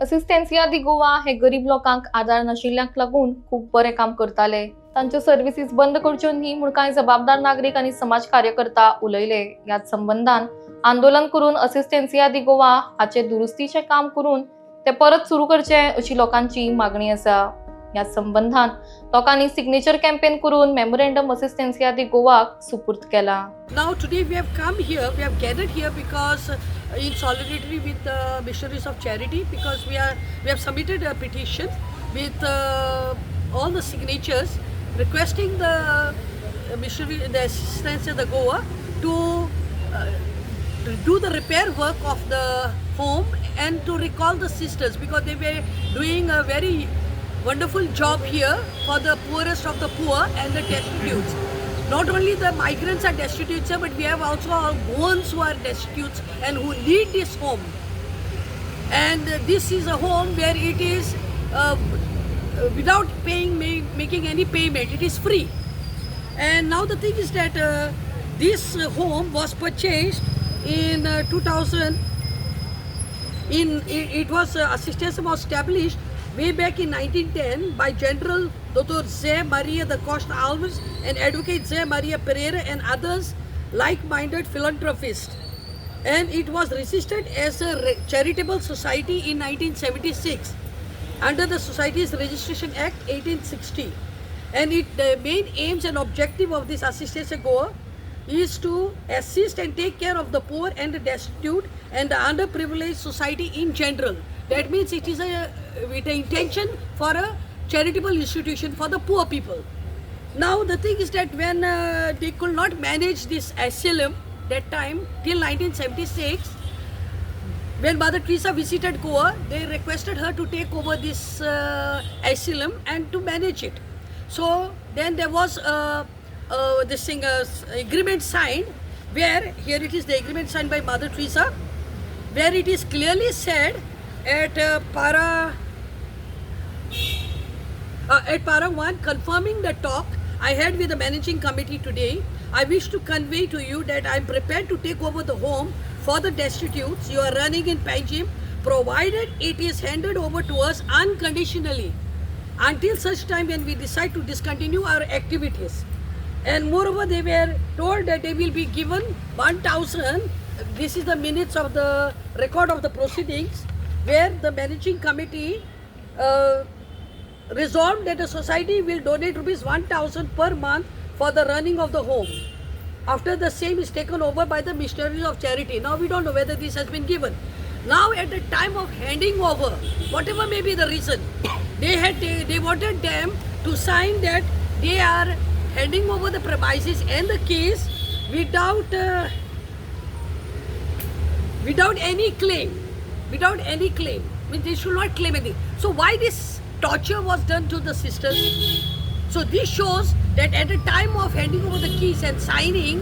असिस्टन्सिया दी गोवा हे गरीब लोकांक आधार नाशिल्ल्यांक लागून खूप बरे काम करताले. तांच्यो सर्विसीस बंद करच्यो न्ही म्हूण कांय जबाबदार नागरीक आनी समाज कार्यकर्ता उलयले. ह्याच संबंधान आंदोलन करून असिस्टन्सिया दी गोवा हाचे दुरुस्तीचे काम करून ते परत सुरू करचे अशी लोकांची मागणी आसा. ह्या संबंधान लोकांनी सिग्नेचर कॅम्पेन करून मेमोरेंडम असिस्टन्सिया दी गोवाक सुपूर्द केला. Now today we have come here, we have gathered here because in solidarity with the missionaries of charity, because we have submitted a petition with all the signatures requesting the the assistance of the Goa to do the repair work of the home and to recall the sisters, because they were doing a very wonderful job here for the poorest of the poor and the destitutes. Not only the migrants are destitute, sir, but we have also our ones who are destitute and who need this home. And this is a home where it is without making any payment. It is free. And now the thing is that this home was purchased in 2000. It was assistance was established way back in 1910 by General Dr. Zé Maria da Costa Alves and Advocate Zé Maria Pereira and others like-minded philanthropists. And it was registered as a charitable society in 1976 under the Societies Registration Act 1860. And the main aims and objective of this Assistance Goa is to assist and take care of the poor and the destitute and the underprivileged society in general. That means it is with the intention for a charitable institution for the poor people. Now the thing is that when they could not manage this asylum that time till 1976, when Mother Teresa visited Goa, they requested her to take over this asylum and to manage it. So then there was this thing, agreement signed, where here it is the agreement signed by Mother Teresa, where it is clearly said at para 1, confirming the talk I had with the managing committee today, I wish to convey to you that I am prepared to take over the home for the destitutes you are running in Panjim, provided it is handed over to us unconditionally until such time when we decide to discontinue our activities. And moreover, they were told that they will be given 1,000. This is the minutes of the record of the proceedings, where the managing committee resolved that the society will donate rupees 1,000 per month for the running of the home after the same is taken over by the missionaries of charity. Now we don't know whether this has been given. Now at the time of handing over, whatever may be the reason, they wanted them to sign that they are handing over the premises and the keys without any claim. Without any claim. I mean, they should not claim anything. So why this torture was done to the sisters? So this shows that at the time of handing over the keys and signing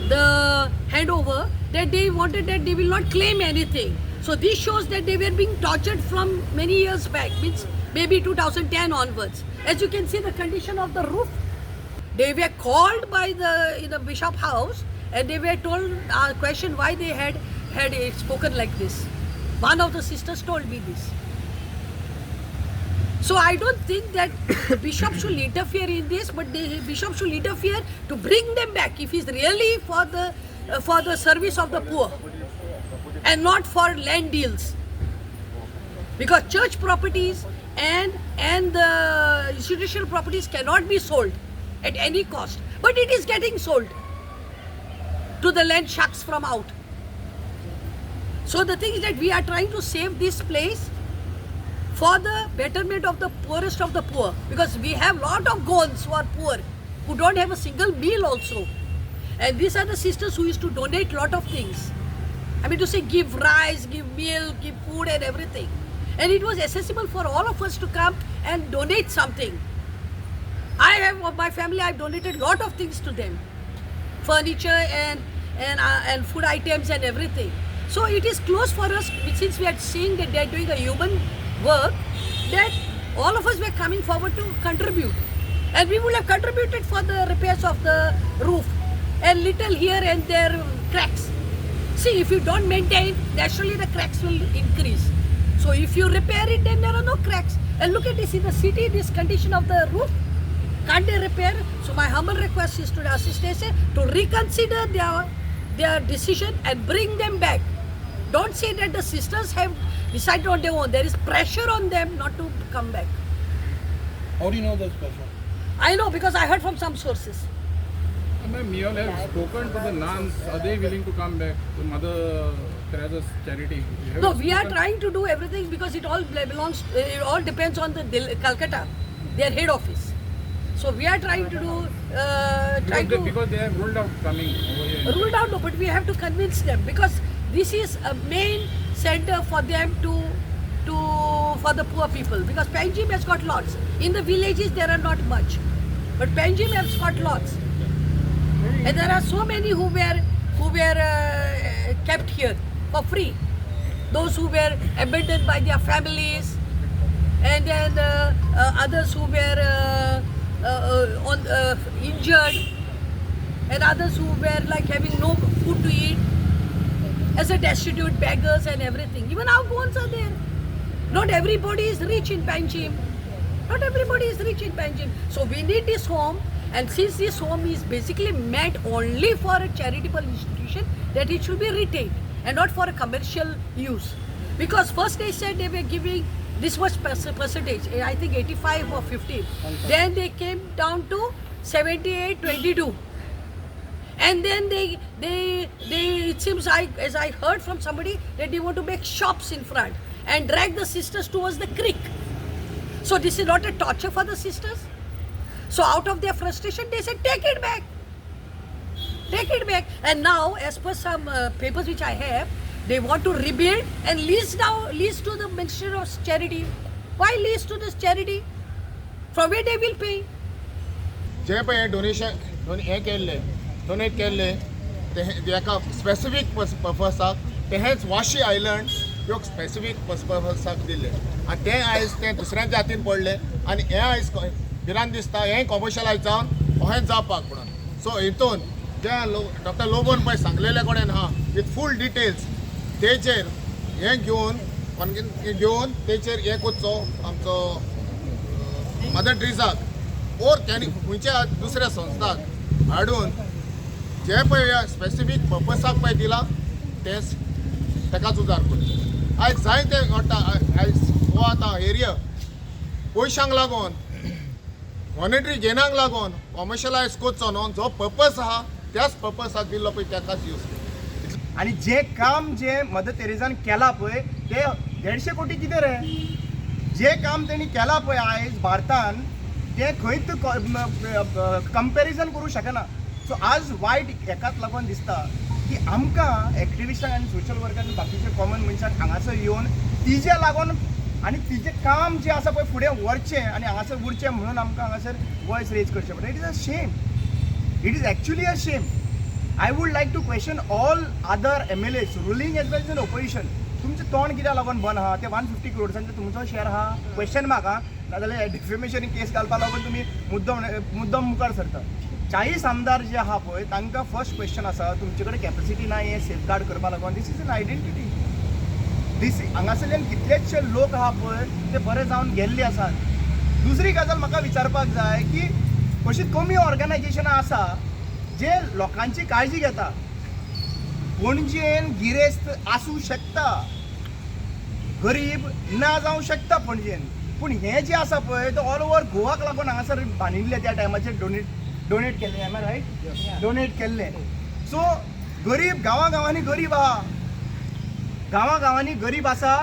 the handover, that they wanted that they will not claim anything. So this shows that they were being tortured from many years back, means maybe 2010 onwards. As you can see, the condition of the roof. They were called by the Bishop House and they were told, questioned why they had it spoken like this. One of the sisters told me this. So I don't think that the bishop should interfere in this, but the bishop should interfere to bring them back if he's really for the service of the poor and not for land deals. Because church properties and the institutional properties cannot be sold at any cost, but it is getting sold to the land sharks from out. So the thing is that we are trying to save this place for the betterment of the poorest of the poor, because we have lot of Goans who are poor, who don't have a single meal also. And these are the sisters who used to donate lot of things. I mean to say, give rice, give milk, give food and everything. And it was accessible for all of us to come and donate something. I have, my family, I've donated lot of things to them. Furniture and food items and everything. So it is close for us, since we are seeing that they are doing a human work, that all of us were coming forward to contribute. And we would have contributed for the repairs of the roof and little here and there cracks. See, if you don't maintain, naturally the cracks will increase. So if you repair it, then there are no cracks. And look at this in the city, this condition of the roof. Can't they repair? So my humble request is to the assistance to reconsider their decision and bring them back. Don't say that the sisters have decided on their own. There is pressure on them not to come back. How do you know there's pressure? I know because I heard from some sources. Ma'am, you all have spoken to the nuns. Are they willing to come back to Mother Teresa's charity? You have No, we are spoken? trying to do everything because it all belongs. It all depends on the Calcutta, their head office. So we are trying to do. Because they have ruled out coming over here. Ruled out, no, but we have to convince them because this is a main center for them for the poor people. Because Panjim has got lots. In the villages there are not much, but Panjim has got lots. And there are so many who were kept here for free. Those who were abandoned by their families, and then others who were injured, and others who were like having no food to eat, as a destitute beggars and everything. Even our bones are there. Not everybody is rich in Panjim. Not everybody is rich in Panjim. So we need this home. And since this home is basically meant only for a charitable institution, that it should be retained and not for a commercial use. Because first they said they were giving this much percentage, I think 85 or 50. Then they came down to 78, 22. And then they it seems as I heard from somebody that they want to make shops in front and drag the sisters towards the creek. So this is not a torture for the sisters. So out of their frustration, they said, take it back. Take it back. And now, as per some papers which I have, they want to rebuild and lease to the Ministry of Charity. Why lease to this charity? From where they will pay? जे पळय donate केल्ले ते एका specific पर्पसाक तेच Vashi island ह्यो specific पर्पसाक दिल्ले आनी ते आयज ते दुसऱ्यांच्या हातीन पडले आनी हें आयज भिरांत दिसता हें कमर्शलायज जावन अशें जावपाक म्हणून सो हितून जे डॉक्टर लोबोन पळय सांगलेले कोणेन हा विथ फूल डिटेल्स तेचेर हें घेवन तेचेर हें कोचो आमचो मदर टेरेसाक ओर त्यांनी खंयच्या दुसऱ्या संस्थाक हाडून जे पळय स्पेसिफीक पर्पसाक पळय दिला तेच तेकाच उजार करचे आयज जायते घडटा आयज हो आतां एरिया पयशांक लागून मॉनिटरी गेनाक लागून कमर्शलायज करचो न्हू जो पर्पस आहा त्याच पर्पसाक दिल्लो पळय तेकाच यूज करता आणि जे काम जे मदर तेरेसान केला पळय ते 150 कोटी कितें रे जे काम तेणी केला पळय आयज भारतान ते खंयच कंपॅरिजन करूं शकना सो आज वायट हेकाच लागून दिसता की आमकां एक्टिविस्टांक आनी सोशल वर्करांक आनी बाकीचे कॉमन मनशांक हांगासर येवन तिजे लागून आनी तिजें काम जें आसा पळय फुडें व्हरचें आनी हांगासर उरचें म्हणून आमकां हांगासर वॉयस रेज करचें पडटा it is a shame it is actually a shame I would like to question all other MLAs ruling as well as opposition तुमचें तोंड कित्याक लागून बंद आहा ते 150 करोड्सांचो तुमचो शेअर आहा क्वेश्चन मार्क आहा नाजाल्यार डिफेमेशन केस घालपा लागून तुमी मुद्दम मुखार सरता 40 आमदार जे आहा पळय तांकां फर्स्ट क्वेश्चन आसा तुमचे कडेन कॅपेसिटी ना हें सेफगार्ड करपा लागून दीस इज एन आयडेंटिटी दीस हांगासरल्यान कितलेशे लोक आहा पळय ते बरे जावन गेल्ले आसात दुसरी गजाल म्हाका विचारपाक जाय की अशी कमी ऑर्गनायजेशनां आसा जे लोकांची काळजी घेता पणजेन गिरेस्त आसूं शकता गरीब ना जावं शकता पणजेन पूण हे जे आसा पळय तो ऑल ओव्हर गोवाक लागून हांगासर बांदिल्ले त्या टायमाचेर डोनेट केल्ले एम आय रायट डोनेट केल्ले सो गरीब गांवांनी गरीब आहा गांवांनी गरीब आसा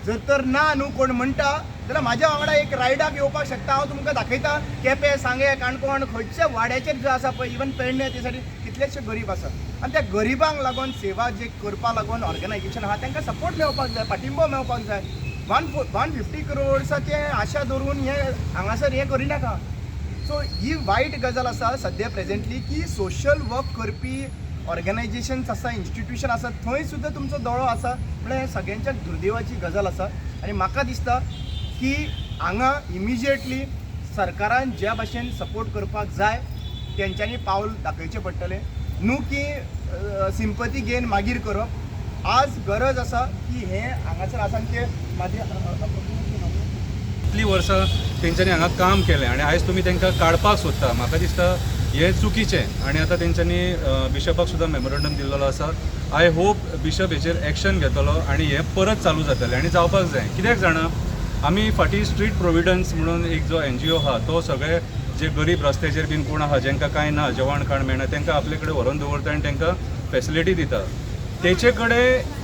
जर तर ना न्हू कोण म्हणटा जाल्यार म्हाज्या वांगडा एक रायडाक येवपाक शकता हांव तुमकां दाखयता केपें सांगे काणकोण खंयच्या वाड्याचेर जो आसा पळय इवन पेडणे ते साठी कितलेशे गरीब आसा आनी त्या गरिबांक लागून सेवा जे करपा लागून ऑर्गनायजेशन आहा तांकां सपोर्ट मेळपाक जाय पाठिंबो मेळपाक जाय 150 करोड्साचे आशा धरून हे हांगासर हें करिनाका सो ही वायट गजाल आसा सद्या प्रेजेंटली की सोशल वर्क करपी ऑर्गनायजेशन्स आसा इन्स्टिट्यूशन आसा थंय सुद्दां तुमचो दोळो आसा म्हळ्यार हें सगळ्यांच्या दुर्दैवाची गजाल आसा आनी म्हाका दिसता की हांगा इमिजिएटली सरकारान ज्या भाशेन सपोर्ट करपाक जाय तेंच्यांनी पावल दाखयचें पडटलें न्हू की सिंपथी घेवन मागीर करप आज गरज आसा की हें हांगासर आसा ते इतली वर्सां तेंच्यांनी हांगा काम केलें आनी आयज तुमी तांकां काडपाक सोदता म्हाका दिसता हें चुकीचें आनी आतां तेंच्यांनी बिशपाक सुद्दां मेमोरंडम दिल्लो आसा आय होप बिशप हेचेर एक्शन घेतलो आनी हें परत चालू जातलें आनी जावपाक जाय कित्याक जाणा आमी फाटीं स्ट्रीट प्रोविडन्स म्हणून एक जो NGO आहा तो सगळे जे गरीब रस्त्याचेर बीन कोण आहा जांकां कांय ना जेवण खाण मेळना तांकां आपले कडेन व्हरून दवरता आनी तांकां फॅसिलिटी दिता तेचे कडेन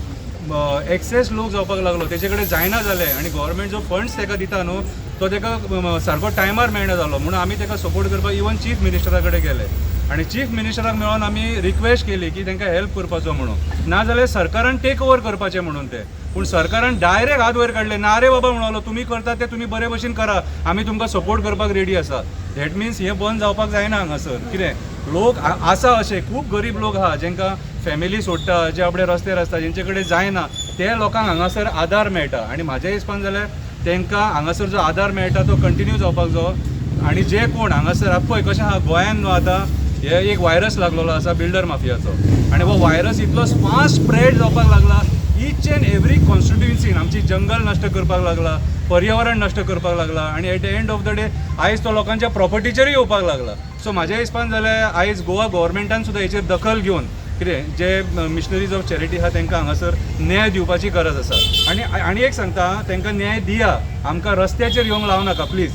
एक्सेस लोक जावपाक लागलो तेचे कडेन जायना जालें आनी गव्हर्मेंट जो फंड्स ताका दिता न्हू तो ताका सारको टायमार मेळना जालो म्हणून आमी ताका सपोर्ट करपाक इवन चीफ मिनिस्टरा कडेन गेले आनी चीफ मिनिस्टराक मेळोन आमी रिक्वेस्ट केली की तांकां हेल्प करपाचो म्हणून नाजाल्यार सरकारान टेक ओवर करपाचें म्हणून तें पूण सरकारान डायरेक्ट हात वयर काडले ना रे बाबा म्हणलो तुमी करता ते तुमी बरे भशेन करा आमी तुमकां सपोर्ट करपाक रेडी आसा दॅट मिन्स हें बंद जावपाक जायना हांगासर कितें लोक आसा अशे खूब गरीब लोक आहा जांकां फॅमिली सोडटा जे आपले रस्त्यार आसता जेंचे कडेन जायना ते लोकांक हांगासर आदार मेळटा आनी म्हाज्या हिसपान जाल्यार तांकां हांगासर जो आदार मेळटा तो कंटिन्यू जावपाक जायो आनी जे कोण हांगासर पळय कशें आहा गोंयान न्हू आतां हे एक व्हायरस लागलेलो आसा बिल्डर माफियाचो आनी हो व्हायरस इतलो फास्ट स्प्रेड जावपाक लागला ईच एंड एवरी कॉन्स्टिट्युएन्सीन आमची जंगल नश्ट करपाक लागला पर्यावरण नश्ट करपाक लागला आनी at the end of the day आयज तो लोकांच्या प्रॉपर्टीचेरूय येवपाक लागला सो म्हाज्या हिसपान जाल्यार आयज गोवा गव्हर्मेंटान सुद्दां हेचेर दखल घेवन कितें जे मिशनरीज ऑफ चॅरिटी आहा तांकां हांगासर न्याय दिवपाची गरज आसा आनी एक सांगता तांकां न्याय दिया आमकां रस्त्याचेर येवंक लावनाका प्लीज